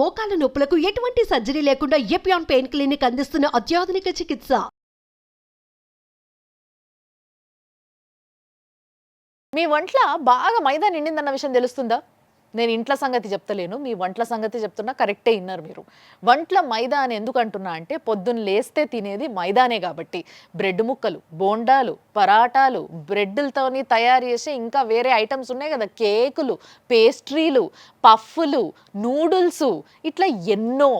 మోకాల నొప్పులకు ఎటువంటి సర్జరీ లేకుండా ఎపియాన్ పెయిన్ క్లినిక్ అందిస్తున్న అత్యాధునిక చికిత్స. మీ వంట్ల బాగా మైదా నిండిందన్న విషయం తెలుస్తుందా? నేను ఇంట్ల సంగతి చెప్తలేను, మీ వంట్ల సంగతి చెప్తున్నా. కరెక్టే విన్నారు మీరు. వంట్ల మైదా అని ఎందుకు అంటున్నా అంటే పొద్దున్న లేస్తే తినేది మైదానే కాబట్టి. బ్రెడ్ ముక్కలు, బోండాలు, పరాటాలు, బ్రెడ్లతోని తయారు చేసే ఇంకా వేరే ఐటమ్స్ ఉన్నాయి కదా, కేకులు, పేస్ట్రీలు, పఫ్ఫులు, నూడిల్స్, ఇట్లా ఎన్నో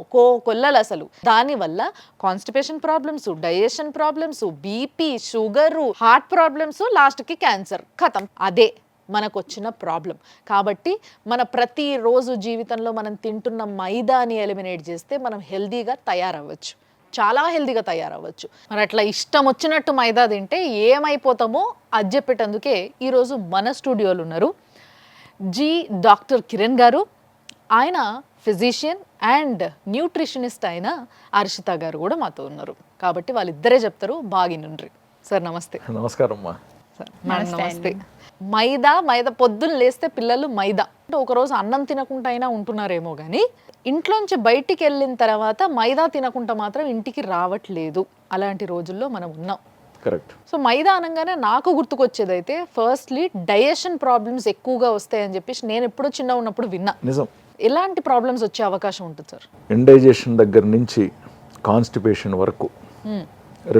కొల్లలు అసలు. దానివల్ల constipation problems, digestion problems, BP, sugar, heart problems, లాస్ట్కి క్యాన్సర్. ఖతం. అదే మనకు వచ్చిన ప్రాబ్లం. కాబట్టి మన ప్రతిరోజు జీవితంలో మనం తింటున్న మైదాని ఎలిమినేట్ చేస్తే మనం హెల్దీగా తయారవ్వచ్చు, చాలా హెల్దీగా తయారవ్వచ్చు. మరి అట్లా ఇష్టం వచ్చినట్టు మైదా తింటే ఏమైపోతామో అది చెప్పేటందుకే ఈరోజు మన స్టూడియోలో ఉన్నారు డాక్టర్ కిరణ్ గారు. ఆయన ఫిజిషియన్ అండ్ న్యూట్రిషనిస్ట్ అయిన హర్షిత గారు కూడా మాతో ఉన్నారు. కాబట్టి వాళ్ళిద్దరే చెప్తారు, బాగినుండ్రి. సార్ నమస్తే. నమస్కారం అమ్మా. నమస్తే. మైదా పొద్దున్న లేస్తే పిల్లలు మైదా అంటే ఒకరోజు అన్నం తినకుండా అయినా ఉంటున్నారేమో కానీ ఇంట్లోంచి బయటికి వెళ్ళిన తర్వాత మైదా తినకుండా మాత్రం ఇంటికి రావట్లేదు. అలాంటి రోజుల్లో మనం ఉన్నాం. కరెక్ట్. సో మైదా అనగానే నాకు గుర్తుకొచ్చేది అయితే ఫస్ట్లీ డైజెషన్ ప్రాబ్లమ్స్ ఎక్కువగా వస్తాయని చెప్పేసి నేను ఎప్పుడో చిన్న ఉన్నప్పుడు విన్నా. నిజం. ఎలాంటి ప్రాబ్లమ్స్ వచ్చే అవకాశం ఉంటుంది సార్? ఇండైజెషన్ దగ్గర నుంచి కాన్స్టిపేషన్ వరకు,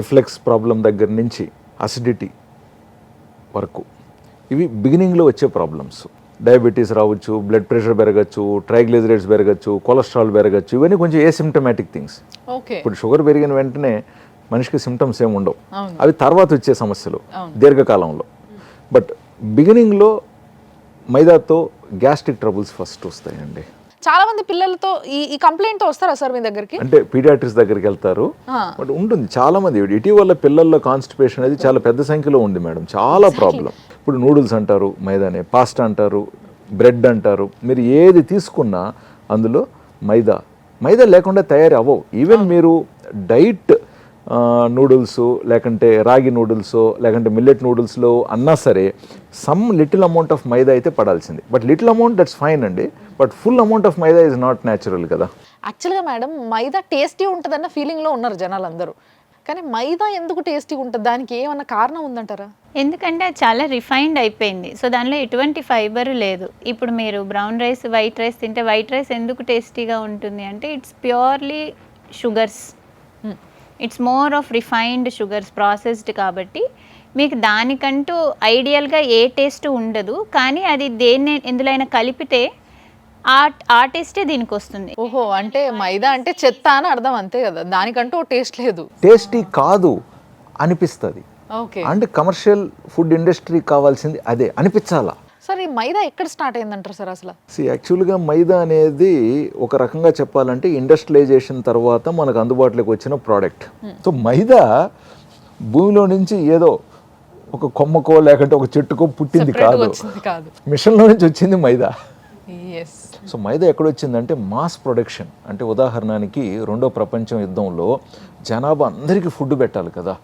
రిఫ్లెక్స్ ప్రాబ్లం దగ్గర నుంచి అసిడిటీ వరకు, ఇవి బిగినింగ్లో వచ్చే ప్రాబ్లమ్స్. డయాబెటీస్ రావచ్చు, బ్లడ్ ప్రెషర్ పెరగచ్చు, ట్రైగ్లిజరైడ్స్ పెరగచ్చు, కొలెస్ట్రాల్ పెరగచ్చు. ఇవన్నీ కొంచెం ఏసిమ్టమాటిక్ థింగ్స్. ఇప్పుడు షుగర్ పెరిగిన వెంటనే మనిషికి సిమ్టమ్స్ ఏమి ఉండవు, అవి తర్వాత వచ్చే సమస్యలు దీర్ఘకాలంలో. బట్ బిగినింగ్లో మైదాతో గ్యాస్ట్రిక్ ట్రబుల్స్ ఫస్ట్ వస్తాయండి. చాలా మంది పిల్లలతో ఈ కంప్లైంట్ తో వస్తారా సార్ మీ దగ్గరికి? అంటే పీడియాట్రిక్స్ దగ్గరికి వెళ్తారు. బట్ ఉంటుంది చాలా మంది. ఇటీవల పిల్లల్లో కాన్స్టిపేషన్ అనేది చాలా పెద్ద సంఖ్యలో ఉంది మేడం, చాలా ప్రాబ్లం. ఇప్పుడు నూడిల్స్ అంటారు మైదానే, పాస్తా అంటారు, బ్రెడ్ అంటారు. మీరు ఏది తీసుకున్నా అందులో మైదా లేకుండా తయారీ అవ్వవు. ఈవెన్ మీరు డైట్ నూడిల్స్ లేకంటే రాగి నూడిల్స్ లేకంటే మిల్లెట్ నూడిల్స్లో అన్నా సరే some little amount of maida అయితే పడాల్సింది. But little amount that's fine అండి, but full amount of maida is not natural కదా. యాక్చువల్గా మేడం మైదా టేస్టీ ఉంటుందన్న ఫీలింగ్లో ఉన్నారు జనాలు అందరూ. కానీ మైదా ఎందుకు టేస్టీ ఉంటుంది? దానికి ఏమన్నా కారణం ఉందంటారా? ఎందుకంటే అది చాలా రిఫైన్డ్ అయిపోయింది. సో దానిలో ఎటువంటి ఫైబర్ లేదు. ఇప్పుడు మీరు బ్రౌన్ రైస్, వైట్ రైస్ తింటే వైట్ రైస్ ఎందుకు టేస్టీగా ఉంటుంది అంటే it's purely sugars, it's more of refined sugars, processed. కాబట్టి మీకు దానికంటూ ఐడియల్గా ఏ టేస్ట్ ఉండదు. కానీ అది దేన్ని ఎందులో అయినా కలిపితే ఆ టేస్టే దీనికి వస్తుంది. ఓహో, అంటే మైదా అంటే చెత్త అని అర్థం, అంతే కదా? దానికంటూ టేస్ట్ లేదు. టేస్టీ కాదు అనిపిస్తుంది. ఓకే. అంటే కమర్షియల్ ఫుడ్ ఇండస్ట్రీ కావాల్సింది అదే, అనిపించాలా. సార్ ఈ మైదా ఎక్కడ స్టార్ట్ అయిందంటారు సార్ అసలు? యాక్చువల్గా మైదా అనేది ఒక రకంగా చెప్పాలంటే ఇండస్ట్రియలైజేషన్ తర్వాత మనకు అందుబాటులోకి వచ్చిన ప్రోడక్ట్. సో మైదా భూమిలో నుంచి ఏదో ఒక కొమ్మకో లేకంటే ఒక చెట్టుకో పుట్టింది కాదు, మిషన్లో నుంచి వచ్చింది మైదా. సో మైదా ఎక్కడొచ్చిందంటే మాస్ ప్రొడక్షన్. అంటే ఉదాహరణకి రెండో ప్రపంచ యుద్ధంలో జనాభా అందరికీ ఫుడ్ పెట్టాలి కదా.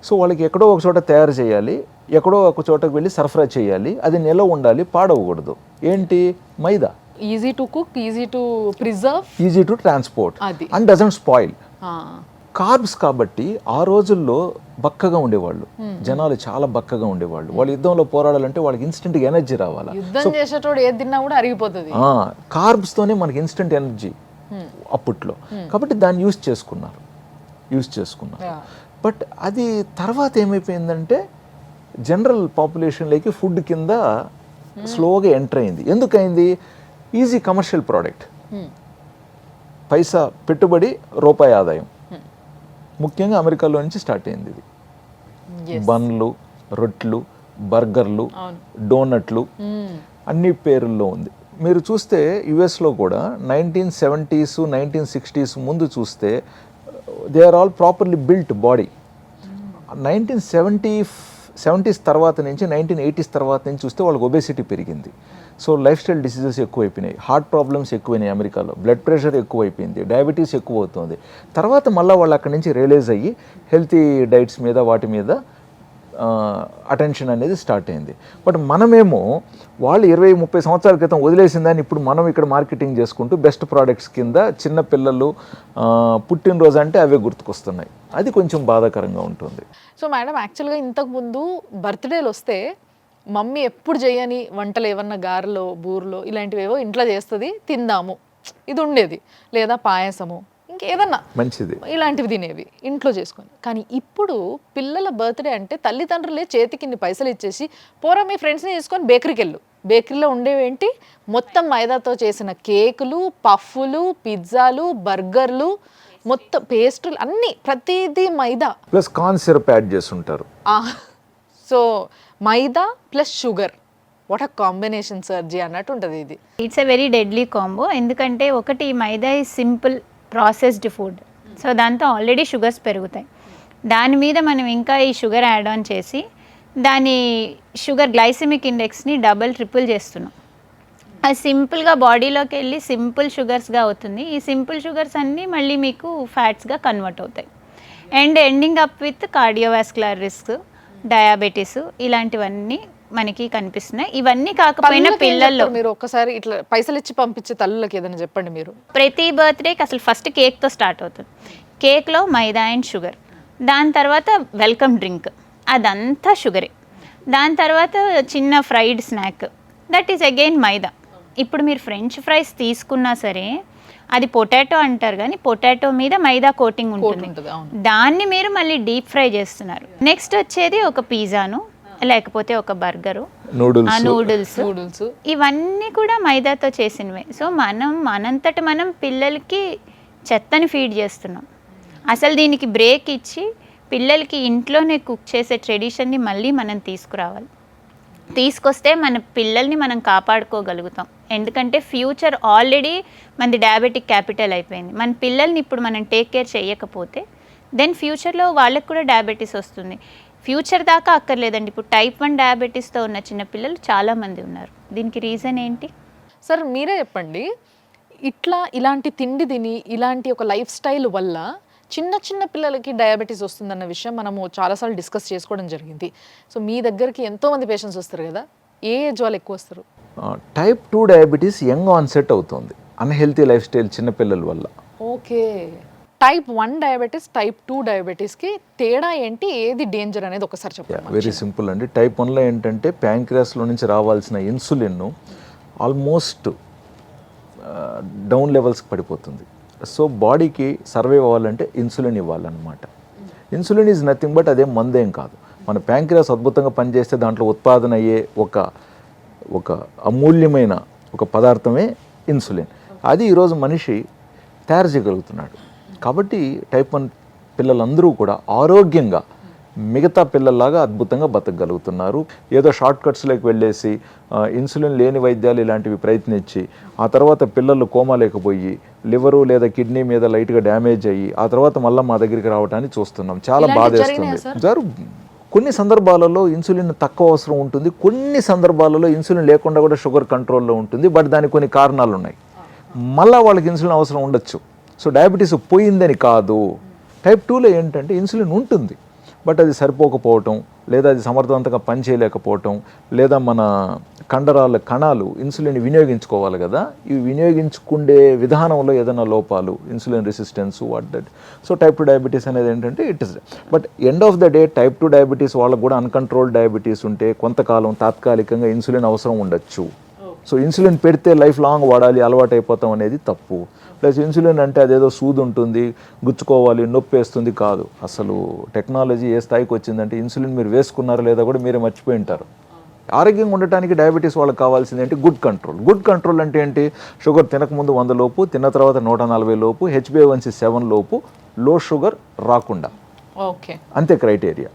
సో వాళ్ళకి ఎక్కడో ఒక చోట తయారు చేయాలి, ఎక్కడో ఒక చోటకు వెళ్ళి సరఫరా చేయాలి, అది నిలవ ఉండాలి, పాడవకూడదు. ఏంటి? Maida. Easy to cook, easy to preserve, easy to transport and doesn't spoil. Carbs కాబట్టి ఆ రోజుల్లో బక్కగా ఉండేవాళ్ళు జనాలు, చాలా బక్కగా ఉండేవాళ్ళు. వాళ్ళు యుద్ధంలో పోరాడాలంటే వాళ్ళకి ఇన్స్టెంట్ ఎనర్జీ రావాలి. యుద్ధం చేసేటోడు ఏది తిన్నా కూడా అరిగిపోతుంది. కార్బ్స్ తోనే మనకి ఇన్స్టెంట్ ఎనర్జీ అప్పట్లో. కాబట్టి దాన్ని యూజ్ చేసుకున్నారు. బట్ అది తర్వాత ఏమైపోయిందంటే జనరల్ పాపులేషన్లోకి ఫుడ్ కింద స్లోగా ఎంటర్ అయింది. ఎందుకైంది? ఈజీ కమర్షియల్ ప్రోడక్ట్, పైసా పెట్టుబడి, రూపాయి ఆదాయం. ముఖ్యంగా అమెరికాలో నుంచి స్టార్ట్ అయింది ఇది. బన్లు, రొట్లు, బర్గర్లు, డోనట్లు అన్ని పేరుల్లో ఉంది. మీరు చూస్తే యుఎస్లో కూడా 1970s 1960s ముందు చూస్తే they are all properly built body. 1970s తర్వాత నుంచి 1980s తర్వాత నుంచి చూస్తే వాళ్ళకి ఒబేసిటీ పెరిగింది. సో లైఫ్ స్టైల్ డిసీజెస్ ఎక్కువైపోయినాయి, హార్ట్ ప్రాబ్లమ్స్ ఎక్కువైనాయి అమెరికాలో, బ్లడ్ ప్రెషర్ ఎక్కువైపోయింది, డయాబెటీస్ ఎక్కువ అవుతుంది. తర్వాత మళ్ళీ వాళ్ళు అక్కడి నుంచి రియలైజ్ అయ్యి హెల్తీ డైట్స్ మీద వాటి మీద అటెన్షన్ అనేది స్టార్ట్ అయింది. బట్ మనమేమో వాళ్ళు 20-30 సంవత్సరాల క్రితం వదిలేసిందని ఇప్పుడు మనం ఇక్కడ మార్కెటింగ్ చేసుకుంటూ బెస్ట్ ప్రోడక్ట్స్ కింద చిన్న పిల్లలు పుట్టినరోజు అంటే అవే గుర్తుకొస్తున్నాయి. అది కొంచెం బాధాకరంగా ఉంటుంది. సో మేడం, యాక్చువల్గా ఇంతకుముందు బర్త్డేలు వస్తే మమ్మీ ఎప్పుడు చేయని వంటలు ఏమన్నా గారెలో బూరెలో ఇలాంటివేవో ఇంట్లో చేస్తుంది, తిందాము, ఇది ఉండేది. లేదా పాయసము, ఇంకేదన్నా మంచిది ఇలాంటివి తినేవి ఇంట్లో చేసుకొని. కానీ ఇప్పుడు పిల్లల బర్త్డే అంటే తల్లిదండ్రులే చేతికి ఇన్ని పైసలు ఇచ్చేసి పోరా మీ ఫ్రెండ్స్ని తీసుకొని బేకరీకి వెళ్ళు. బేకరీలో ఉండేవేంటి, మొత్తం మైదాతో చేసిన కేకులు, పఫ్ఫులు, పిజ్జాలు, బర్గర్లు, మొత్తం పేస్ట్రీలు అన్నీ, ప్రతిదీ maida plus corn syrup add చేస్తుంటారు. So maida plus sugar, what a combination సర్జీ అన్నట్టు ఉంటుంది ఇది. It's a very deadly combo. ఎందుకంటే ఒకటి, మైదా ఈ సింపుల్ ప్రాసెస్డ్ ఫుడ్, సో దాంతో ఆల్రెడీ షుగర్స్ పెరుగుతాయి. దాని మీద మనం ఇంకా ఈ షుగర్ యాడ్ ఆన్ చేసి దాని షుగర్ గ్లైసెమిక్ ఇండెక్స్ని ట్రిపుల్ చేస్తున్నాం. అది సింపుల్గా బాడీలోకి వెళ్ళి సింపుల్ షుగర్స్గా అవుతుంది. ఈ సింపుల్ షుగర్స్ అన్నీ మళ్ళీ మీకు ఫ్యాట్స్గా కన్వర్ట్ అవుతాయి. And ending up with cardiovascular risk, diabetes, ఇలాంటివన్నీ మనకి కనిపిస్తున్నాయి. ఇవన్నీ కాకపోయినా పిల్లల్లో మీరు ఒక్కసారి ఇట్లా పైసలు ఇచ్చి పంపించే తల్లులకి ఏదైనా చెప్పండి మీరు. ప్రతి బర్త్డేకి అసలు ఫస్ట్ కేక్తో స్టార్ట్ అవుతుంది. కేక్లో మైదా అండ్ షుగర్, దాని తర్వాత వెల్కమ్ డ్రింక్, అదంతా షుగరే. దాని తర్వాత చిన్న fried snack, that is again maida. ఇప్పుడు మీరు ఫ్రెంచ్ ఫ్రైస్ తీసుకున్నా సరే అది పొటాటో అంటారు, కానీ పొటాటో మీద మైదా కోటింగ్ ఉంటుంది. దాన్ని మీరు మళ్ళీ డీప్ ఫ్రై చేస్తున్నారు. నెక్స్ట్ వచ్చేది ఒక పిజ్జాను, లేకపోతే ఒక బర్గరు, నూడిల్స్, ఇవన్నీ కూడా మైదాతో చేసినవే. సో మనంతట మనం పిల్లలకి చెత్తని ఫీడ్ చేస్తున్నాం. అసలు దీనికి బ్రేక్ ఇచ్చి పిల్లలకి ఇంట్లోనే కుక్ చేసే ట్రెడిషన్ని మళ్ళీ మనం తీసుకురావాలి. తీసుకొస్తే మన పిల్లల్ని మనం కాపాడుకోగలుగుతాం. ఎందుకంటే ఫ్యూచర్ ఆల్రెడీ మనది డయాబెటిక్ క్యాపిటల్ అయిపోయింది. మన పిల్లల్ని ఇప్పుడు మనం టేక్ కేర్ చేయకపోతే దెన్ ఫ్యూచర్లో వాళ్ళకి కూడా డయాబెటీస్ వస్తుంది. ఫ్యూచర్ దాకా అక్కర్లేదండి, ఇప్పుడు టైప్ 1 డయాబెటీస్తో ఉన్న చిన్నపిల్లలు చాలామంది ఉన్నారు. దీనికి రీజన్ ఏంటి సార్, మీరే చెప్పండి. ఇలాంటి తిండి తిని ఇలాంటి ఒక లైఫ్ స్టైల్ వల్ల చిన్న చిన్న పిల్లలకి డయాబెటీస్ వస్తుందన్న విషయం మనము చాలాసార్లు డిస్కస్ చేసుకోవడం జరిగింది. సో మీ దగ్గరికి ఎంతోమంది పేషెంట్స్ వస్తారు కదా, ఏ ఏజ్ వాళ్ళు ఎక్కువ వస్తారు? టైప్ 2 డయాబెటీస్ యంగ్ ఆన్సెట్ అవుతుంది అన్హెల్తీ లైఫ్ స్టైల్ చిన్నపిల్లల వల్ల. ఓకే, టైప్ 1 డయాబెటీస్, టైప్ 2 డయాబెటీస్కి తేడా ఏంటి, ఏది డేంజర్ అనేది ఒకసారి చెప్పండి. వెరీ సింపుల్ అండి. టైప్ 1లో ఏంటంటే ప్యాంక్రియాస్లో నుంచి రావాల్సిన ఇన్సులిన్ ఆల్మోస్ట్ డౌన్ లెవెల్స్కి పడిపోతుంది. సో బాడీకి సర్వైవ్ అవ్వాలంటే ఇన్సులిన్ ఇవ్వాలన్నమాట. ఇన్సులిన్ ఈజ్ నథింగ్ బట్ అదేం మందేం కాదు. మన ప్యాంక్రియాస్ అద్భుతంగా పనిచేస్తే దాంట్లో ఉత్పాదన అయ్యే ఒక అమూల్యమైన ఒక పదార్థమే ఇన్సులిన్. అది ఈరోజు మనిషి తయారు చేయగలుగుతున్నాడు. కాబట్టి టైప్ 1 పిల్లలందరూ కూడా ఆరోగ్యంగా మిగతా పిల్లల్లాగా అద్భుతంగా బతకగలుగుతున్నారు. ఏదో షార్ట్ కట్స్లోకి వెళ్ళేసి ఇన్సులిన్ లేని వైద్యాలు ఇలాంటివి ప్రయత్నించి ఆ తర్వాత పిల్లలు కోమా లేకపోయి లివరు లేదా కిడ్నీ మీద లైట్గా డ్యామేజ్ అయ్యి ఆ తర్వాత మళ్ళీ మా దగ్గరికి రావడానికి చూస్తున్నాం. చాలా బాధేస్తుంది. కొన్ని సందర్భాలలో ఇన్సులిన్ తక్కువ అవసరం ఉంటుంది, కొన్ని సందర్భాలలో ఇన్సులిన్ లేకుండా కూడా షుగర్ కంట్రోల్లో ఉంటుంది. బట్ దానికి కొన్ని కారణాలు ఉన్నాయి. మళ్ళీ వాళ్ళకి ఇన్సులిన్ అవసరం ఉండొచ్చు. సో డయాబెటీస్ పోయిందని కాదు. టైప్ 2లో ఏంటంటే ఇన్సులిన్ ఉంటుంది, బట్ అది సరిపోకపోవటం, లేదా అది సమర్థవంతంగా పనిచేయలేకపోవటం, లేదా మన కండరాల కణాలు ఇన్సులిన్ వినియోగించుకోవాలి కదా, ఇవి వినియోగించుకుండే విధానంలో ఏదైనా లోపాలు, insulin resistance, what that. So type 2 diabetes అనేది ఏంటంటే it is. But end of the day type 2 diabetes వాళ్ళకు కూడా అన్కంట్రోల్డ్ డయాబెటీస్ ఉంటే కొంతకాలం తాత్కాలికంగా ఇన్సులిన్ అవసరం ఉండొచ్చు. సో ఇన్సులిన్ పెడితే లైఫ్ లాంగ్ వాడాలి, అలవాటు అయిపోతాం అనేది తప్పు. ప్లస్ ఇన్సులిన్ అంటే అదేదో సూది ఉంటుంది, గుచ్చుకోవాలి, నొప్పి వేస్తుంది కాదు. అసలు టెక్నాలజీ ఏ స్థాయికి వచ్చిందంటే ఇన్సులిన్ మీరు వేసుకున్నారో లేదా కూడా మీరే మర్చిపోయి ఉంటారు. ఆరోగ్యంగా ఉండటానికి డయాబెటీస్ వాళ్ళకి కావాల్సింది ఏంటి? Good control. గుడ్ కంట్రోల్ అంటే ఏంటి? షుగర్ తినకముందు 100 లోపు, తిన్న తర్వాత 140 లోపు, HbA1c 7 లోపు, లో షుగర్ రాకుండా, ఓకే, అంతే క్రైటీరియా.